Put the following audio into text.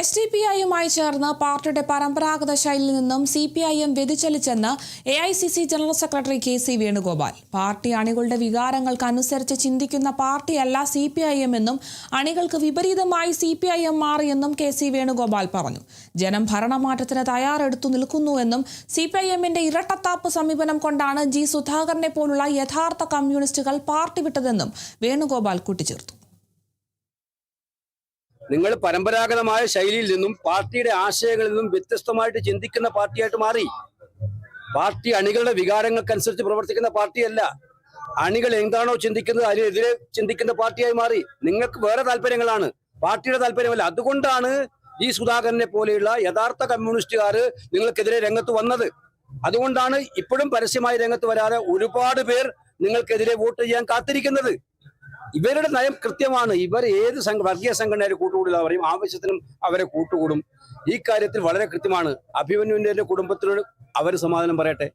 SDPIയുമായി ചേർന്ന് പാർട്ടിയുടെ പരമ്പരാഗത ശൈലിയിൽ നിന്നും CPIM വ്യതിചലിച്ചെന്ന് AICC general secretary KC Venugopal. Party അണികളുടെ വികാരങ്ങൾക്കനുസരിച്ച് ചിന്തിക്കുന്ന പാർട്ടിയല്ല CPIM എന്നും അണികൾക്ക് വിപരീതമായി CPIM മാറിയെന്നും KC വേണുഗോപാൽ പറഞ്ഞു. ജനം ഭരണമാറ്റത്തിന് തയ്യാറെടുത്തു നിൽക്കുന്നുവെന്നും CPIMന്റെ ഇരട്ടത്താപ്പ് സമീപനം കൊണ്ടാണ് G. സുധാകരനെ പോലുള്ള യഥാർത്ഥ കമ്മ്യൂണിസ്റ്റുകൾ പാർട്ടി വിട്ടതെന്നും വേണുഗോപാൽ കൂട്ടിച്ചേർത്തു. നിങ്ങൾ പരമ്പരാഗതമായ ശൈലിയിൽ നിന്നും പാർട്ടിയുടെ ആശയങ്ങളിൽ നിന്നും വ്യത്യസ്തമായിട്ട് ചിന്തിക്കുന്ന പാർട്ടിയായിട്ട് മാറി. പാർട്ടി അണികളുടെ വികാരങ്ങൾക്കനുസരിച്ച് പ്രവർത്തിക്കുന്ന പാർട്ടിയല്ല. അണികൾ എന്താണോ ചിന്തിക്കുന്നത് അതിനെതിരെ ചിന്തിക്കുന്ന പാർട്ടിയായി മാറി. നിങ്ങൾക്ക് വേറെ താല്പര്യങ്ങളാണ്, പാർട്ടിയുടെ താല്പര്യമല്ല. അതുകൊണ്ടാണ് G. സുധാകരനെ പോലെയുള്ള യഥാർത്ഥ കമ്മ്യൂണിസ്റ്റുകാർ നിങ്ങൾക്കെതിരെ രംഗത്ത് വന്നത്. അതുകൊണ്ടാണ് ഇപ്പോഴും പരസ്യമായി രംഗത്ത് വരാതെ ഒരുപാട് പേർ നിങ്ങൾക്കെതിരെ വോട്ട് ചെയ്യാൻ കാത്തിരിക്കുന്നത്. ഇവരുടെ നയം കൃത്യമാണ്. ഇവർ ഏത് വർഗീയ സംഘടനയുടെ കൂട്ടുകൂടില്ല പറയും, ആവശ്യത്തിനും അവരെ കൂട്ടുകൂടും. ഈ കാര്യത്തിൽ വളരെ കൃത്യമാണ്. അഭിമന്യുവിന്റെ കുടുംബത്തിനോട് അവർ സമാധാനം പറയട്ടെ.